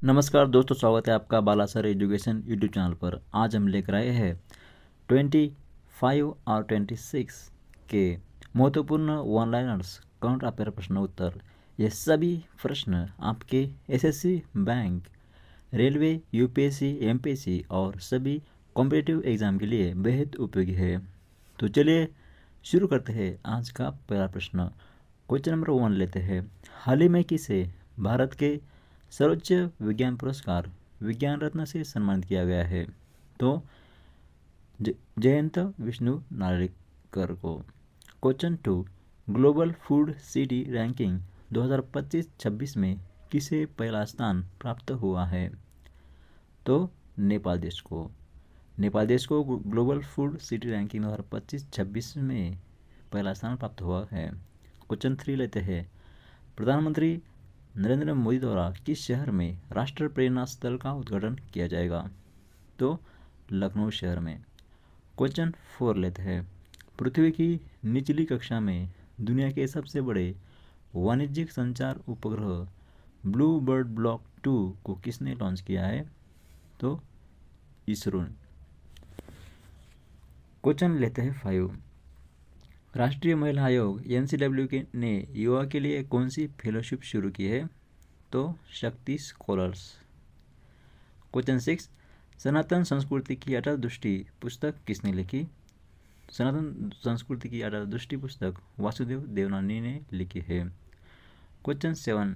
नमस्कार दोस्तों, स्वागत है आपका बालासर एजुकेशन यूट्यूब चैनल पर। आज हम लेकर आए हैं 25 और 26 के महत्वपूर्ण वन लाइनर्स करंट अफेयर प्रश्न उत्तर। ये सभी प्रश्न आपके SSC, bank, railway, UPSC, MPSC और सभी कॉम्पिटिटिव एग्ज़ाम के लिए बेहद उपयोगी है। तो चलिए शुरू करते हैं आज का पहला प्रश्न। क्वेश्चन नंबर 1 लेते हैं। हाल ही में किसे भारत के सर्वोच्च विज्ञान पुरस्कार विज्ञान रत्न से सम्मानित किया गया है? तो जयंत विष्णु नार्लिकर को। Question 2, global food city ranking 2025-26 में किसे पहला स्थान प्राप्त हुआ है? तो नेपाल देश को। नेपाल देश को ग्लोबल फूड सिटी रैंकिंग 2025-26 में पहला स्थान प्राप्त हुआ है। क्वेश्चन 3 लेते हैं। प्रधानमंत्री नरेंद्र मोदी द्वारा किस शहर में राष्ट्रीय प्रेरणा स्थल का उद्घाटन किया जाएगा? तो लखनऊ शहर में। क्वेश्चन 4 लेते हैं। पृथ्वी की निचली कक्षा में दुनिया के सबसे बड़े वाणिज्यिक संचार उपग्रह ब्लू बर्ड ब्लॉक 2 को किसने लॉन्च किया है? तो इसरो। क्वेश्चन लेते हैं 5। राष्ट्रीय महिला आयोग एनसीडब्ल्यू ने युवा के लिए कौन सी फेलोशिप शुरू की है? तो शक्ति स्कॉलर्स। क्वेश्चन 6, सनातन संस्कृति की अटल दृष्टि पुस्तक किसने लिखी? सनातन संस्कृति की अटल दृष्टि पुस्तक वासुदेव देवनानी ने लिखी है। क्वेश्चन 7,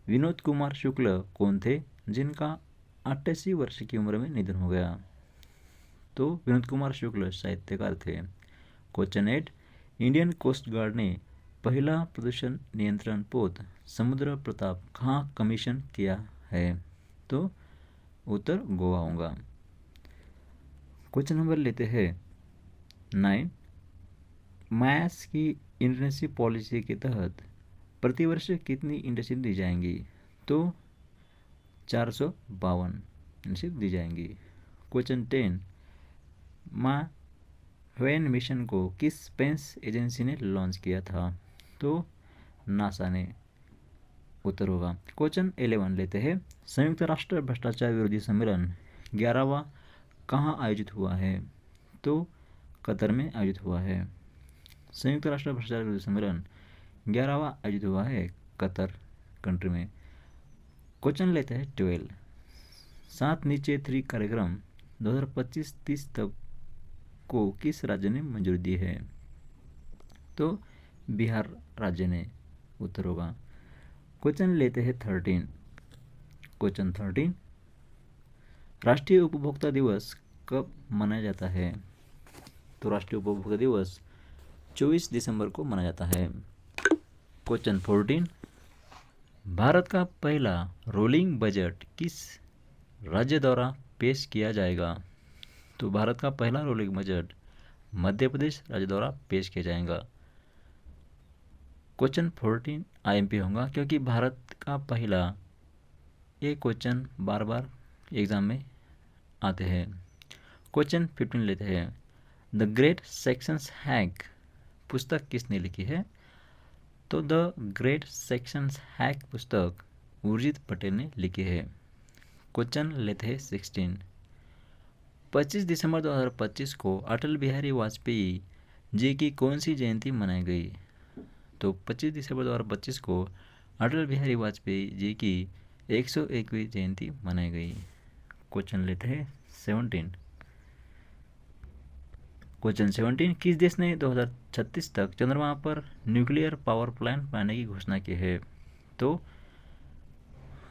विनोद कुमार शुक्ल कौन थे जिनका 88 वर्ष की उम्र में निधन हो गया? तो विनोद कुमार शुक्ल साहित्यकार थे। क्वेश्चन 8, इंडियन कोस्ट गार्ड ने पहला प्रदूषण नियंत्रण पोत समुद्र प्रताप कहाँ कमीशन किया है? तो उत्तर गोवा होगा। क्वेश्चन नंबर लेते हैं 9, मैस की इंटर्नशिप पॉलिसी के तहत प्रतिवर्ष कितनी इंटर्नशिप दी जाएंगी? तो 452 इंटर्नशिप दी जाएंगी। क्वेश्चन 10, माँ वेन मिशन को किस स्पेस एजेंसी ने लॉन्च किया था? तो नासा ने। उत्तर होगा। क्वेश्चन 11 लेते हैं। संयुक्त राष्ट्र भ्रष्टाचार विरोधी सम्मेलन 11वां कहाँ आयोजित हुआ है? तो कतर में आयोजित हुआ है। संयुक्त राष्ट्र भ्रष्टाचार विरोधी सम्मेलन 11वां आयोजित हुआ है कतर कंट्री में। क्वेश्चन लेते हैं 12, 7 नीचे 3 कार्यक्रम 2025-30 तक को किस राज्य ने मंजूरी दी है? तो बिहार राज्य ने। उत्तर होगा। क्वेश्चन लेते हैं 13। क्वेश्चन 13, राष्ट्रीय उपभोक्ता दिवस कब मनाया जाता है? तो राष्ट्रीय उपभोक्ता दिवस 24 दिसंबर को मनाया जाता है। क्वेश्चन 14, भारत का पहला रोलिंग बजट किस राज्य द्वारा पेश किया जाएगा? तो भारत का पहला रोलिंग बजट मध्य प्रदेश राज्य द्वारा पेश किया जाएगा। क्वेश्चन 14 आईएमपी होगा क्योंकि भारत का पहला, ये क्वेश्चन बार बार एग्जाम में आते हैं। क्वेश्चन 15 लेते हैं। द ग्रेट सेक्शंस हैक पुस्तक किसने लिखी है? तो द ग्रेट सेक्शंस हैक पुस्तक उर्जित पटेल ने लिखी है। क्वेश्चन लेते हैं 16, 25 दिसंबर 2025 को अटल बिहारी वाजपेयी जी की कौन सी जयंती मनाई गई? तो 25 दिसंबर 2025 को अटल बिहारी वाजपेयी जी की 101वीं जयंती मनाई गई। क्वेश्चन लेते हैं 17। क्वेश्चन 17, किस देश ने 2036 तक चंद्रमा पर न्यूक्लियर पावर प्लांट बनाने की घोषणा की है? तो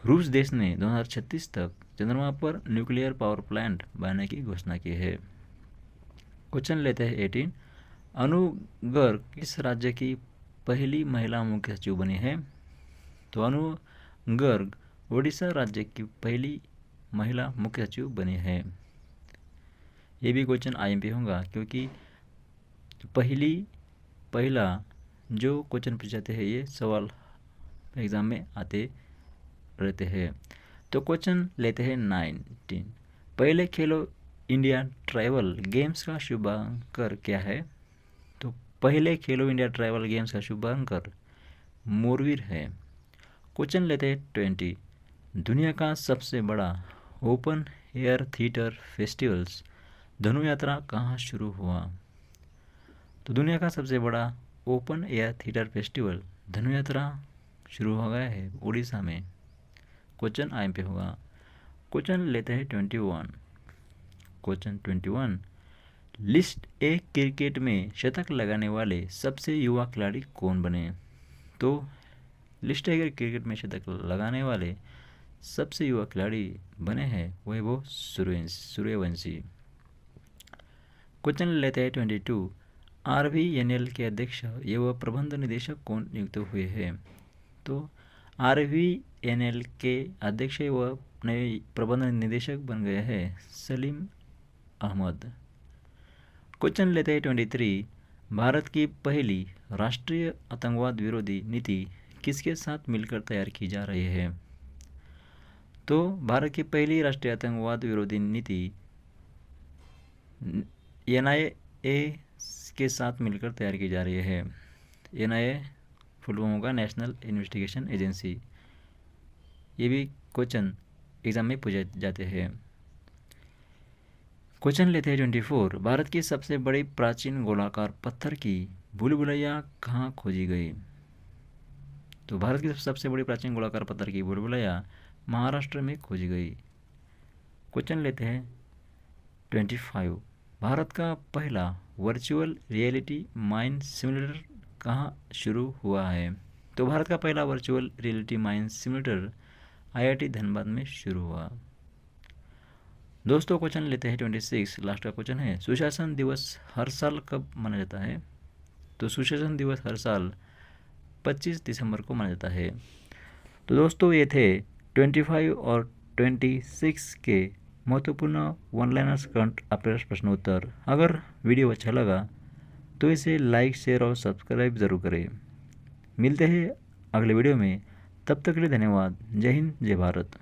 रूस देश ने 2036 तक चंद्रमा पर न्यूक्लियर पावर प्लांट बनाने की घोषणा की है। क्वेश्चन लेते हैं 18, अनु गर्ग किस राज्य की पहली महिला मुख्य सचिव बनी है? तो अनु गर्ग ओडिशा राज्य की पहली महिला मुख्य सचिव बनी है। ये भी क्वेश्चन आईएमपी होगा क्योंकि पहला जो क्वेश्चन पूछे जाते हैं ये सवाल एग्जाम में आते रहते हैं। तो क्वेश्चन लेते हैं 19, पहले खेलो इंडिया ट्राइबल गेम्स का शुभांकर क्या है? तो पहले खेलो इंडिया ट्राइबल गेम्स का शुभांकर मोरवीर है। क्वेश्चन लेते हैं 20, दुनिया का सबसे बड़ा ओपन एयर थिएटर फेस्टिवल्स धनु यात्रा कहाँ शुरू हुआ? तो दुनिया का सबसे बड़ा ओपन एयर थिएटर फेस्टिवल धनु यात्रा शुरू हो गया है उड़ीसा में। क्वेश्चन आईएम पे होगा। क्वेश्चन लेते हैं 21। क्वेश्चन 21, लिस्ट ए क्रिकेट में शतक लगाने वाले सबसे युवा खिलाड़ी कौन बने? तो लिस्ट ए क्रिकेट में शतक लगाने वाले सबसे युवा खिलाड़ी बने हैं वैभव सूर्यवंशी। क्वेश्चन लेते हैं 22, RVNL के अध्यक्ष एवं प्रबंध निदेशक कौन नियुक्त हुए हैं? तो RVNL के अध्यक्ष व नए प्रबंध निदेशक बन गए हैं सलीम अहमद। क्वेश्चन लेते हैं 23, भारत की पहली राष्ट्रीय आतंकवाद विरोधी नीति किसके साथ मिलकर तैयार की जा रही है? तो भारत की पहली राष्ट्रीय आतंकवाद विरोधी नीति NIA के साथ मिलकर तैयार की जा रही है। NIA फुल फॉर्म होगा नेशनल इन्वेस्टिगेशन एजेंसी। ये भी क्वेश्चन एग्जाम में पूछे जाते हैं। क्वेश्चन लेते हैं 24, भारत की सबसे बड़ी प्राचीन गोलाकार पत्थर की भूल भुलैया कहाँ खोजी गई? तो भारत की सबसे बड़ी प्राचीन गोलाकार पत्थर की भूल भुलैया महाराष्ट्र में खोजी गई। क्वेश्चन लेते हैं 25, भारत का पहला वर्चुअल रियलिटी माइन सिमुलेटर कहाँ शुरू हुआ है? तो भारत का पहला virtual reality mine simulator IIT Dhanbad में शुरू हुआ। दोस्तों क्वेश्चन लेते हैं 26, लास्ट का क्वेश्चन है, सुशासन दिवस हर साल कब मनाया जाता है? तो सुशासन दिवस हर साल 25 दिसंबर को मनाया जाता है। तो दोस्तों ये थे 25 और 26 के महत्वपूर्ण वन लाइनर्स करंट अफेयर्स प्रश्न उत्तर। अगर वीडियो अच्छा लगा तो इसे लाइक, शेयर और सब्सक्राइब ज़रूर करें। मिलते हैं अगले वीडियो में, तब तक के लिए धन्यवाद। जय हिंद, जय भारत।